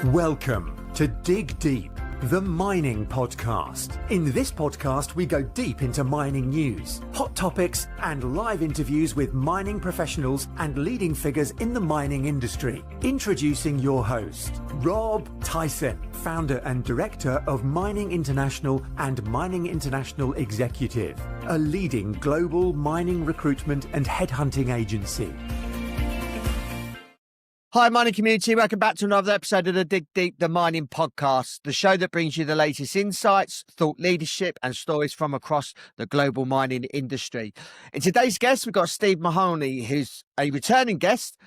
Welcome to Dig Deep, the mining podcast. In this podcast, we go deep into mining news, hot topics, and live interviews with mining professionals and leading figures in the mining industry. Introducing your host, Rob Tyson, founder and director of Mining International and Mining International Executive, a leading global mining recruitment and headhunting agency. Hi, mining community. Welcome back to another episode of the Dig Deep, the mining podcast, the show that brings you the latest insights, thought leadership, and stories from across the global mining industry. In today's guest, we've got Stephen Mullowney, who's a returning guest.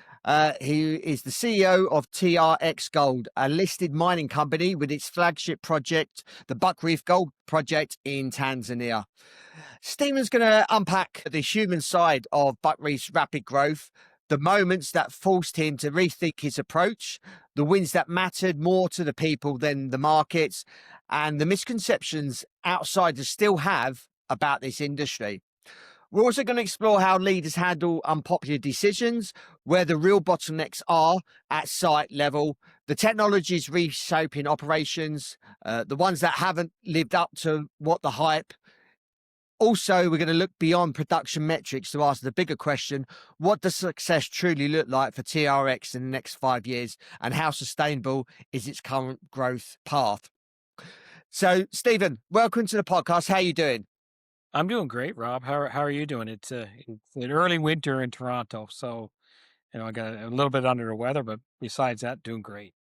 He is the CEO of TRX Gold, a listed mining company with its flagship project, the Buckreef Gold Project in Tanzania. Stephen's going to unpack the human side of Buckreef's rapid growth, the moments that forced him to rethink his approach, the wins that mattered more to the people than the markets, and the misconceptions outsiders still have about this industry. We're also going to explore how leaders handle unpopular decisions, where the real bottlenecks are at site level, the technologies reshaping operations, the ones that haven't lived up to what the hype. Also, we're going to look beyond production metrics to ask the bigger question: what does success truly look like for TRX in the next 5 years, and how sustainable is its current growth path? So, Stephen, welcome to the podcast. How are you doing? I'm doing great, Rob. How are you doing? It's an early winter in Toronto, so I got a little bit under the weather, but besides that, doing great.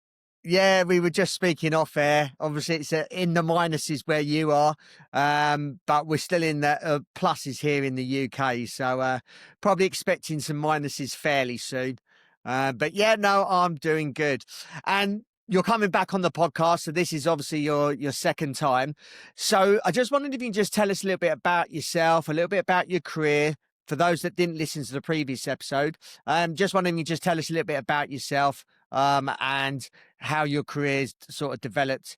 Yeah, we were just speaking off air. Obviously, it's in the minuses where you are, but we're still in the pluses here in the UK. So probably expecting some minuses fairly soon. But yeah, no, I'm doing good. And you're coming back on the podcast, so this is obviously your second time. So I just wondered if you can just tell us a little bit about yourself, a little bit about your career. For those that didn't listen to the previous episode, just wondering if you just tell us a little bit about yourself and how your career's sort of developed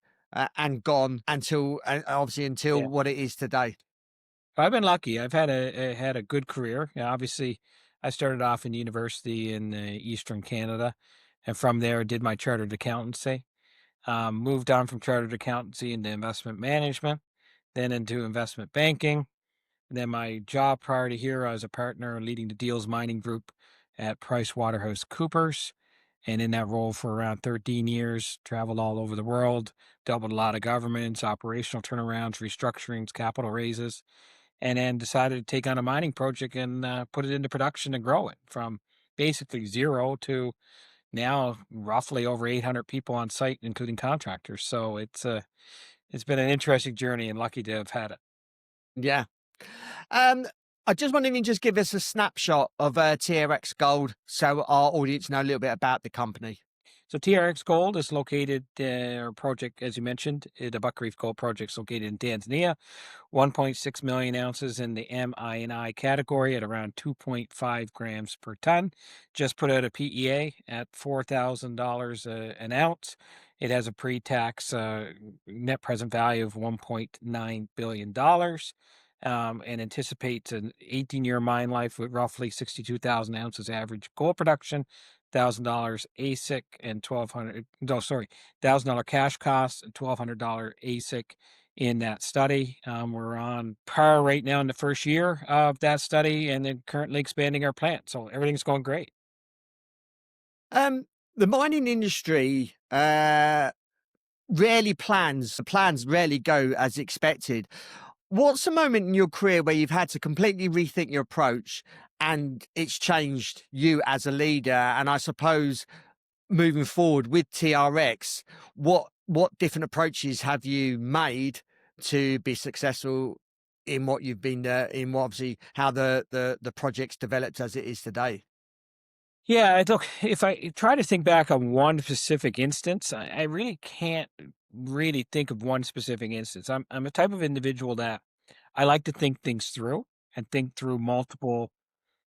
and gone until what it is today. I've been lucky. I've had a good career. Obviously, I started off in university in Eastern Canada, and from there did my chartered accountancy. Moved on from chartered accountancy into investment management, then into investment banking. And then my job prior to here, I was a partner leading the deals mining group at PricewaterhouseCoopers. And in that role for around 13 years, traveled all over the world, dealt with a lot of governments, operational turnarounds, restructurings, capital raises, and then decided to take on a mining project and put it into production and grow it from basically zero to now roughly over 800 people on site, including contractors. So it's been an interesting journey and lucky to have had it. Yeah. I just wonder if you can just give us a snapshot of TRX Gold so our audience know a little bit about the company. So TRX Gold is located, our project, as you mentioned, the Buckreef Gold Project is located in Tanzania, 1.6 million ounces in the M&I category at around 2.5 grams per ton. Just put out a PEA at $4,000 an ounce. It has a pre-tax net present value of $1.9 billion. And anticipates an 18-year mine life with roughly 62,000 ounces average gold production, $1,000 AISC and $1,000 cash costs, and $1,200 AISC in that study. We're on par right now in the first year of that study, and then currently expanding our plant. So everything's going great. The mining industry plans rarely go as expected. What's a moment in your career where you've had to completely rethink your approach and it's changed you as a leader? And I suppose moving forward with TRX, what different approaches have you made to be successful in what you've been obviously how the project's developed as it is today? Yeah, look, if I try to think back on one specific instance, I really can't really think of one specific instance. I'm a type of individual that I like to think things through and think through multiple,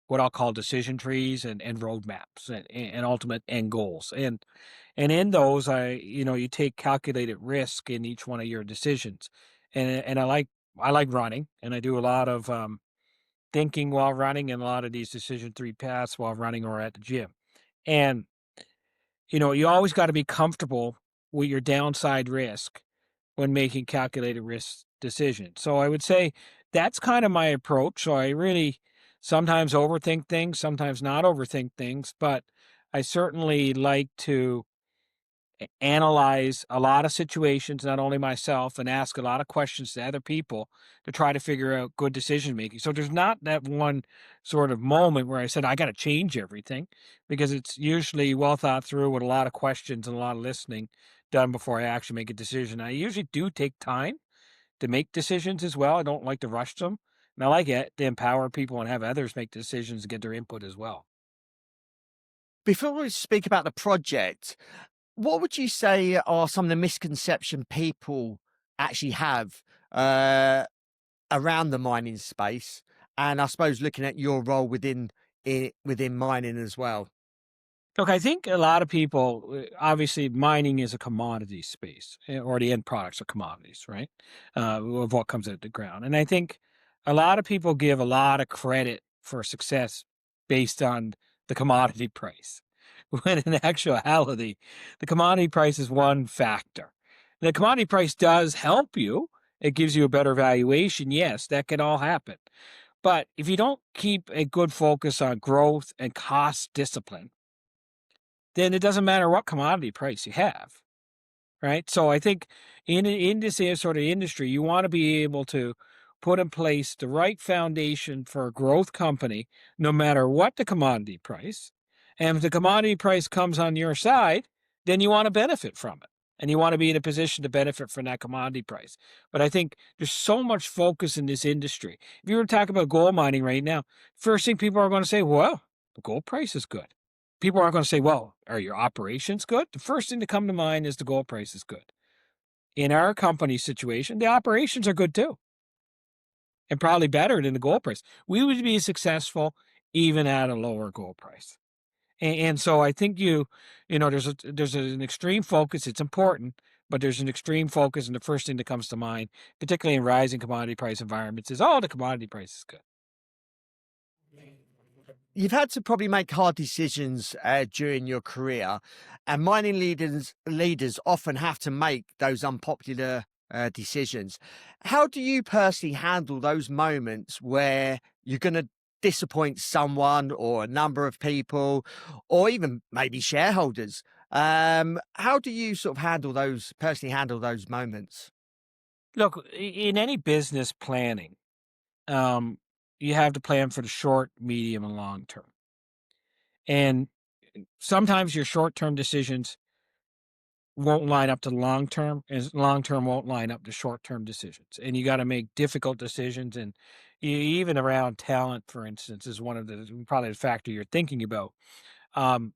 what I'll call decision trees and roadmaps and ultimate end goals. And in those, you take calculated risk in each one of your decisions. And I like running, and I do a lot of thinking while running and a lot of these decision tree paths while running or at the gym. And you always got to be comfortable with your downside risk when making calculated risk decisions. So I would say that's kind of my approach. So I really sometimes overthink things, sometimes not overthink things, but I certainly like to analyze a lot of situations, not only myself, and ask a lot of questions to other people to try to figure out good decision making. So there's not that one sort of moment where I said, I got to change everything, because it's usually well thought through with a lot of questions and a lot of listening done before I actually make a decision. I usually do take time to make decisions as well. I don't like to rush them. And I like it to empower people and have others make decisions and get their input as well. Before we speak about the project, what would you say are some of the misconception people actually have uh, around the mining space? And I suppose looking at your role within within mining as well. Look, I think a lot of people, obviously, mining is a commodity space, or the end products are commodities, right? Of what comes out of the ground. And I think a lot of people give a lot of credit for success based on the commodity price, when in actuality, the commodity price is one factor. The commodity price does help you, it gives you a better valuation. Yes, that can all happen. But if you don't keep a good focus on growth and cost discipline, then it doesn't matter what commodity price you have, right? So I think in this sort of industry, you want to be able to put in place the right foundation for a growth company, no matter what the commodity price. And if the commodity price comes on your side, then you want to benefit from it. And you want to be in a position to benefit from that commodity price. But I think there's so much focus in this industry. If you were to talk about gold mining right now, first thing people are going to say, well, the gold price is good. People aren't going to say, well, are your operations good? The first thing to come to mind is the gold price is good. In our company situation, the operations are good too, and probably better than the gold price. We would be successful even at a lower gold price. And so I think there's an extreme focus. It's important, but there's an extreme focus. And the first thing that comes to mind, particularly in rising commodity price environments, is, oh, the commodity price is good. You've had to probably make hard decisions during your career, and mining leaders often have to make those unpopular decisions. How do you personally handle those moments where you're going to disappoint someone or a number of people, or even maybe shareholders? How do you sort of handle those moments? Look, in any business planning, um, you have to plan for the short, medium, and long term. And sometimes your short term decisions won't line up to long term, and long term won't line up to short term decisions. And you got to make difficult decisions. And even around talent, for instance, is one of the probably the factor you're thinking about,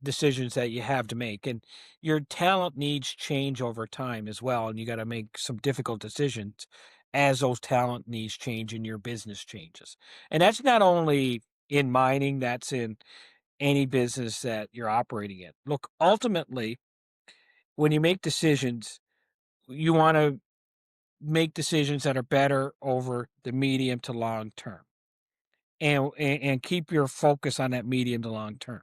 decisions that you have to make. And your talent needs change over time as well. And you got to make some difficult decisions as those talent needs change and your business changes. And that's not only in mining, that's in any business that you're operating in. Look, ultimately, when you make decisions, you want to make decisions that are better over the medium to long term, and keep your focus on that medium to long term.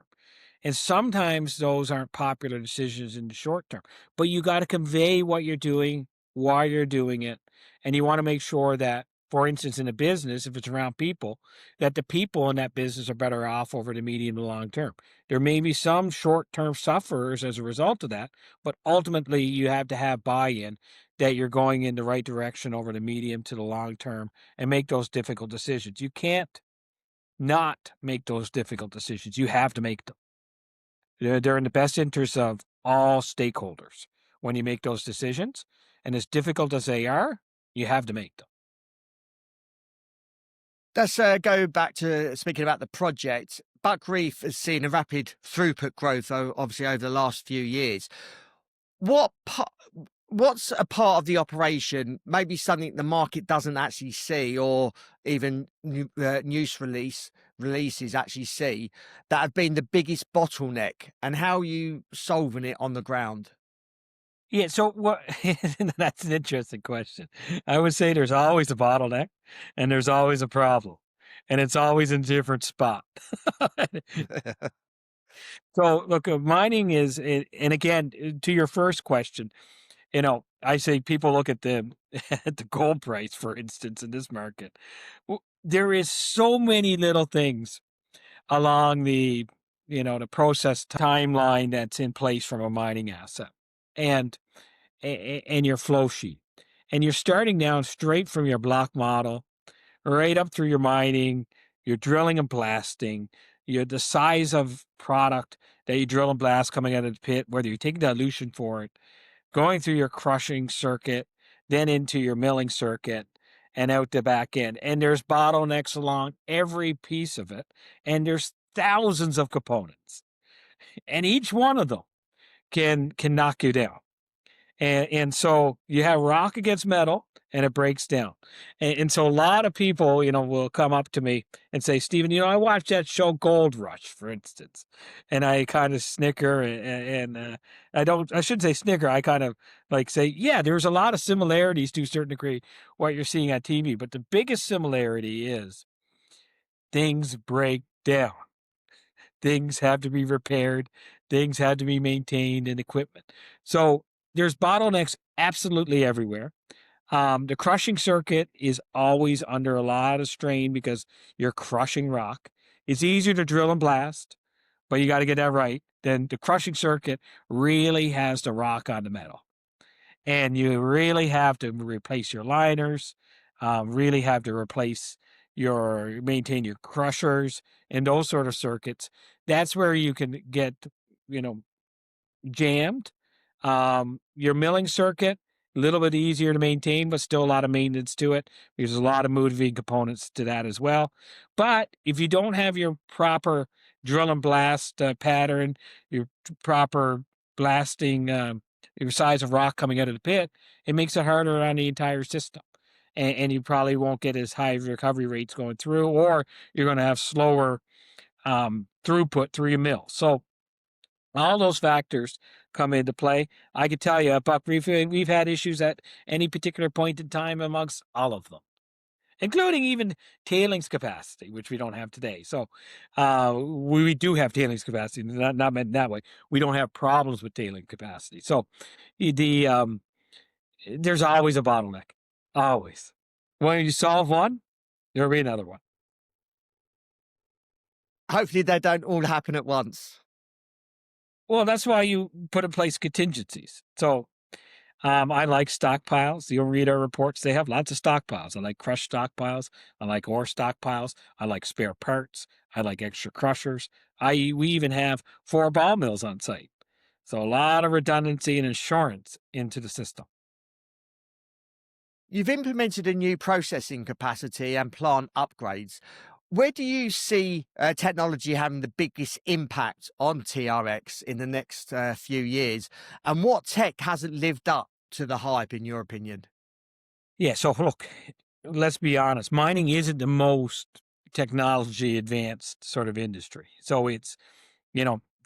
And sometimes those aren't popular decisions in the short term, but you got to convey what you're doing, why you're doing it. And you want to make sure that, for instance, in a business, if it's around people, that the people in that business are better off over the medium to long term. There may be some short term sufferers as a result of that, but ultimately you have to have buy in that you're going in the right direction over the medium to the long term and make those difficult decisions. You can't not make those difficult decisions. You have to make them. They're in the best interest of all stakeholders when you make those decisions. And as difficult as they are, you have to make them. Let's go back to speaking about the project. Buckreef has seen a rapid throughput growth, obviously, over the last few years. What's a part of the operation, maybe something the market doesn't actually see, or even news releases actually see, that have been the biggest bottleneck, and how are you solving it on the ground? Yeah, so what that's an interesting question. I would say there's always a bottleneck and there's always a problem. And it's always in a different spot. So look, mining is, and again, to your first question, I say people look at the at the gold price, for instance, in this market. There is so many little things along the process timeline that's in place from a mining asset, and and your flow sheet, and you're starting down straight from your block model right up through your mining, your drilling and blasting, the size of product that you drill and blast coming out of the pit, whether you're taking dilution for it, going through your crushing circuit, then into your milling circuit, and out the back end. And there's bottlenecks along every piece of it, and there's thousands of components, and each one of them can knock you down. And so you have rock against metal, and it breaks down. And so a lot of people, will come up to me and say, Stephen, I watched that show Gold Rush, for instance. And I kind of snicker, and I shouldn't say snicker. I kind of like say, yeah, there's a lot of similarities to a certain degree, what you're seeing on TV. But the biggest similarity is things break down. Things have to be repaired. Things have to be maintained, and equipment. So there's bottlenecks absolutely everywhere. The crushing circuit is always under a lot of strain because you're crushing rock. It's easier to drill and blast, but you got to get that right. Then the crushing circuit really has to rock on the metal. And you really have to replace your liners, really have to maintain your crushers and those sort of circuits. That's where you can get, you know, jammed. Your milling circuit, a little bit easier to maintain, but still a lot of maintenance to it because there's a lot of moving components to that as well. But if you don't have your proper drill and blast pattern, your proper blasting, your size of rock coming out of the pit, it makes it harder on the entire system. And you probably won't get as high recovery rates going through, or you're going to have slower throughput through your mill. So all those factors come into play. I could tell you at Buckreef, we've had issues at any particular point in time amongst all of them, including even tailings capacity, which we don't have today. So we do have tailings capacity, not meant that way. We don't have problems with tailings capacity. So there's always a bottleneck, always. When you solve one, there'll be another one. Hopefully they don't all happen at once. Well, that's why you put in place contingencies. So I like stockpiles. You'll read our reports. They have lots of stockpiles. I like crushed stockpiles. I like ore stockpiles. I like spare parts. I like extra crushers. We even have 4 ball mills on site. So a lot of redundancy and insurance into the system. You've implemented a new processing capacity and plant upgrades. Where do you see technology having the biggest impact on TRX in the next few years? And what tech hasn't lived up to the hype, in your opinion? Yeah, so look, let's be honest. Mining isn't the most technology advanced sort of industry. So it's,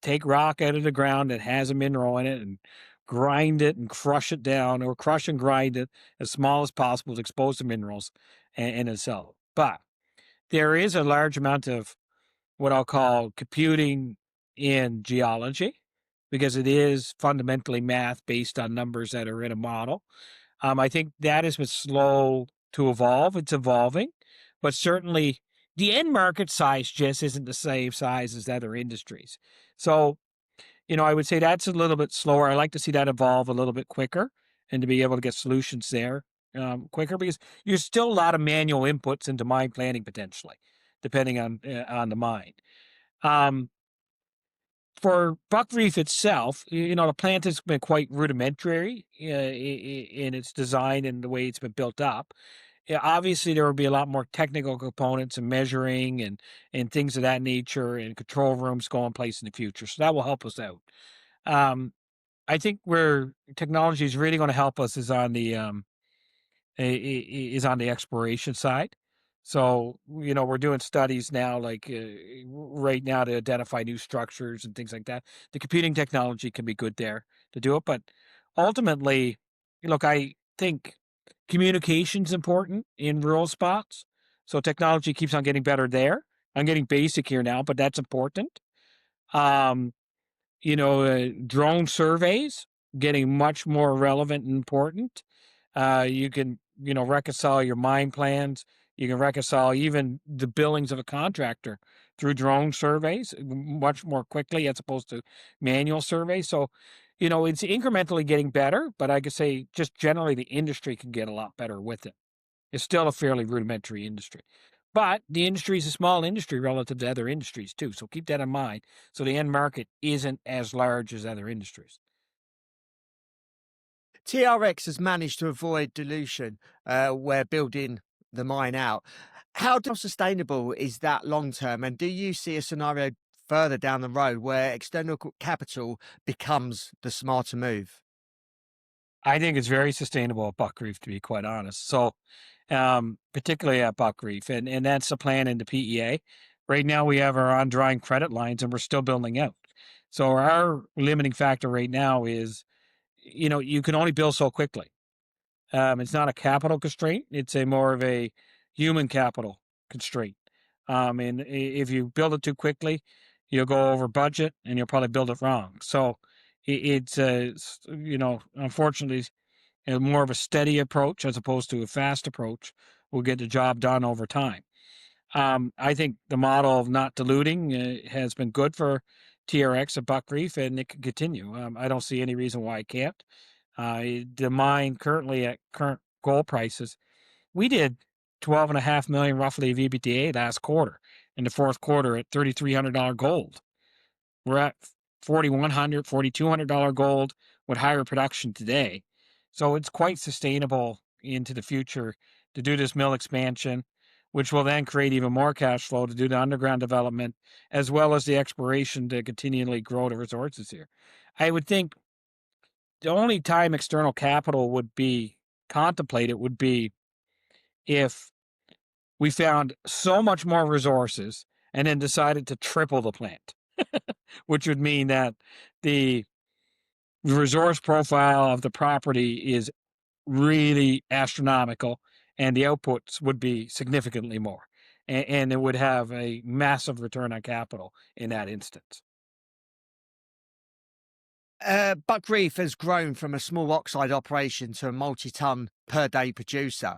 take rock out of the ground that has a mineral in it and grind it and crush it down, or crush and grind it as small as possible to expose the minerals and then sell it. But there is a large amount of what I'll call computing in geology, because it is fundamentally math based on numbers that are in a model. I think that has been slow to evolve. It's evolving, but certainly the end market size just isn't the same size as other industries. So, I would say that's a little bit slower. I like to see that evolve a little bit quicker and to be able to get solutions there quicker, because there's still a lot of manual inputs into mine planning potentially, depending on the mine. For Buckreef itself, the plant has been quite rudimentary in its design and the way it's been built up. Yeah, obviously, there will be a lot more technical components and measuring and things of that nature, and control rooms go in place in the future. So that will help us out. I think where technology is really going to help us is on the exploration side. So, we're doing studies now, like right now, to identify new structures and things like that. The computing technology can be good there to do it. But ultimately, look, I think communication's important in rural spots. So technology keeps on getting better there. I'm getting basic here now, but that's important. Um, drone surveys getting much more relevant and important. You can, reconcile your mine plans. You can reconcile even the billings of a contractor through drone surveys much more quickly as opposed to manual surveys. So, it's incrementally getting better, but I could say just generally the industry can get a lot better with it. It's still a fairly rudimentary industry. But the industry is a small industry relative to other industries too. So keep that in mind. So the end market isn't as large as other industries. TRX has managed to avoid dilution where building the mine out. How sustainable is that long term? And do you see a scenario further down the road where external capital becomes the smarter move? I think it's very sustainable at Buckreef, to be quite honest. So, particularly at Buckreef, and that's the plan in the PEA. Right now, we have our on-drawing credit lines, and we're still building out. So our limiting factor right now is, you can only build so quickly. It's not a capital constraint; it's a more of a human capital constraint. And if you build it too quickly, you'll go over budget, and you'll probably build it wrong. So it's unfortunately, more of a steady approach as opposed to a fast approach will get the job done over time. I think the model of not diluting has been good for TRX at Buckreef, and it can continue. I don't see any reason why it can't. The mine currently at current gold prices, we did 12.5 million roughly of EBITDA last quarter. In the fourth quarter at $3,300 gold. We're at $4,200 gold with higher production today. So it's quite sustainable into the future to do this mill expansion, which will then create even more cash flow to do the underground development, as well as the exploration to continually grow the resources here. I would think the only time external capital would be contemplated would be if we found so much more resources and then decided to triple the plant, which would mean that the resource profile of the property is really astronomical and the outputs would be significantly more. And it would have a massive return on capital in that instance. Buckreef has grown from a small oxide operation to a multi-ton per day producer.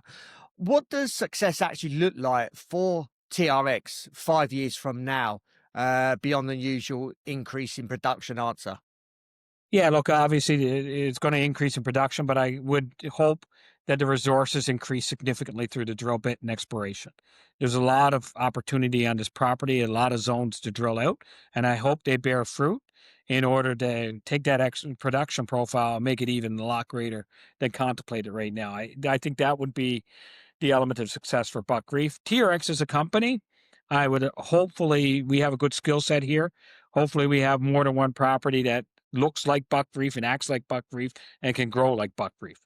What does success actually look like for TRX 5 years from now, beyond the usual increase in production answer? Yeah, look, obviously it's going to increase in production, but I would hope that the resources increase significantly through the drill bit and exploration. There's a lot of opportunity on this property, a lot of zones to drill out, and I hope they bear fruit in order to take that production profile and make it even a lot greater than contemplated right now. I think that would be the element of success for Buckreef. TRX as a company, I would hopefully we have a good skill set here. Hopefully we have more than one property that looks like Buckreef and acts like Buckreef and can grow like Buckreef.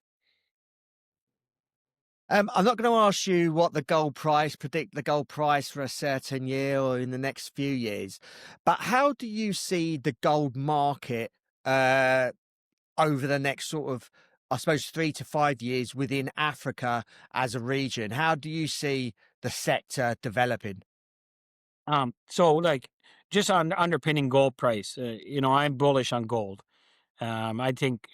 I'm not going to ask you what predict the gold price for a certain year or in the next few years, but how do you see the gold market uh, over the next sort of, I suppose, 3 to 5 years within Africa as a region? How do you see the sector developing? So like just on underpinning gold price, I'm bullish on gold. I think,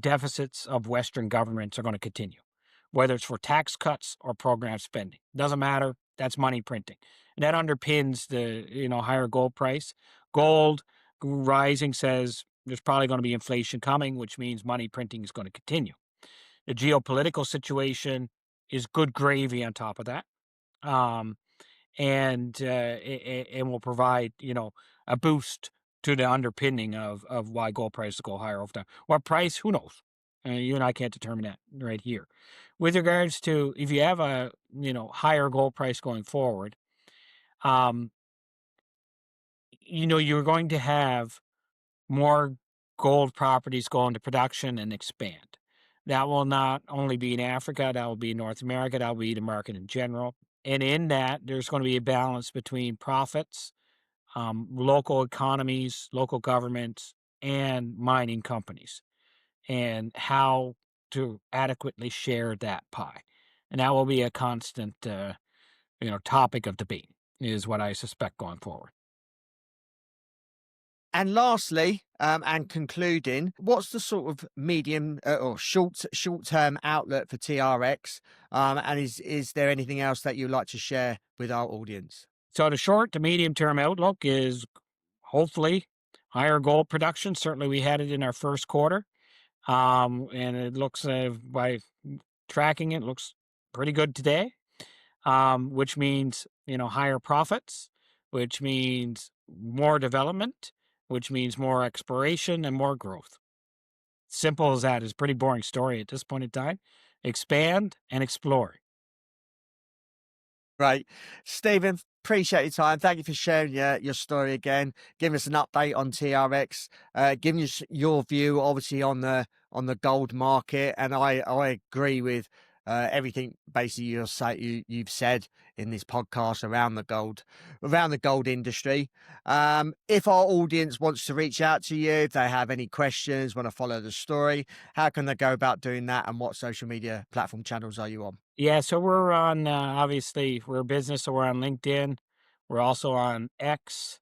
deficits of Western governments are going to continue, whether it's for tax cuts or program spending. Doesn't matter. That's money printing. And that underpins the, higher gold price. Gold rising says there's probably going to be inflation coming, which means money printing is going to continue. The geopolitical situation is good gravy on top of that. Um, and will provide a boost to the underpinning of why gold prices go higher over time. What price? Who knows? You and I can't determine that right here. With regards to if you have a higher gold price going forward, um, you're going to have more gold properties go into production and expand. That will not only be in Africa, that will be in North America, that will be the market in general. And in that, there's going to be a balance between profits, local economies, local governments, and mining companies, and how to adequately share that pie. And that will be a constant, topic of debate, is what I suspect going forward. And lastly, and concluding, what's the sort of medium or short-term outlook for TRX? And is there anything else that you'd like to share with our audience? So the short to medium term outlook is hopefully higher gold production. Certainly, we had it in our first quarter, and it looks by tracking it looks pretty good today. Which means higher profits, which means more development, which means more exploration and more growth. Simple as that. It's a pretty boring story at this point in time. Expand and explore. Right. Stephen, appreciate your time. Thank you for sharing your story again, giving us an update on TRX, giving us your view, obviously, on the gold market. And I agree with everything basically you've said in this podcast around the gold industry. If our audience wants to reach out to you, if they have any questions, want to follow the story, how can they go about doing that, and what social media platform channels are you on? Yeah, so we're on, obviously, we're a business, so we're on LinkedIn. We're also on X.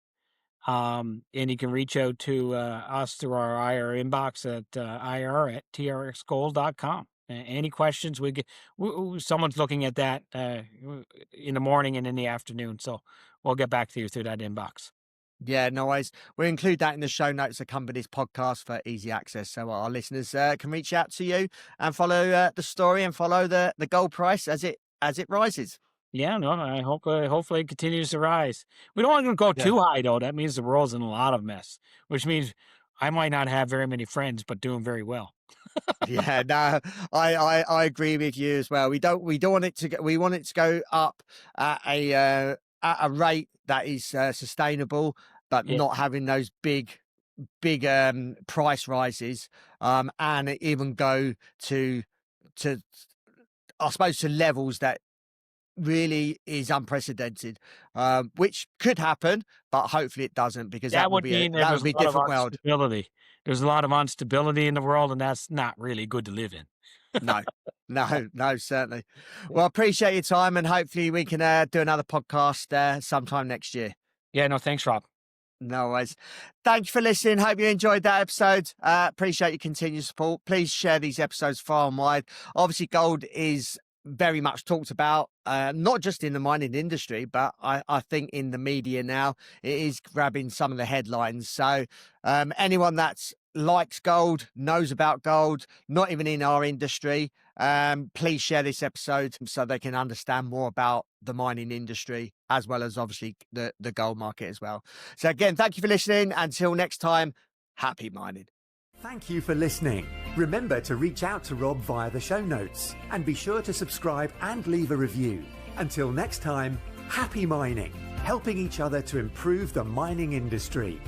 And you can reach out to us through our IR inbox at ir@trxgold.com. Any questions? Someone's looking at that in the morning and in the afternoon, so we'll get back to you through that inbox. Yeah, no worries. We'll include that in the show notes that accompany this podcast for easy access, so our listeners can reach out to you and follow the story and follow the gold price as it rises. Yeah, no, I hope hopefully it continues to rise. We don't want to go too high, though. That means the world's in a lot of mess, which means I might not have very many friends, but doing very well. Yeah, no, I agree with you as well. We don't want it to go. We want it to go up at a rate that is sustainable, but Yeah. not having those big price rises, and even go to I suppose to levels that really is unprecedented, which could happen, but hopefully it doesn't, because that would be a different world. There's a lot of instability in the world, and that's not really good to live in. No, certainly. Well, I appreciate your time, and hopefully we can do another podcast sometime next year. Yeah, no, thanks, Rob. No worries. Thank you for listening. Hope you enjoyed that episode. Appreciate your continued support. Please share these episodes far and wide. Obviously, gold is very much talked about, not just in the mining industry, but I think in the media now, it is grabbing some of the headlines. So anyone that likes gold, knows about gold, not even in our industry, please share this episode so they can understand more about the mining industry, as well as obviously the gold market as well. So again, thank you for listening. Until next time, happy mining. Thank you for listening. Remember to reach out to Rob via the show notes, and be sure to subscribe and leave a review. Until next time, happy mining, helping each other to improve the mining industry.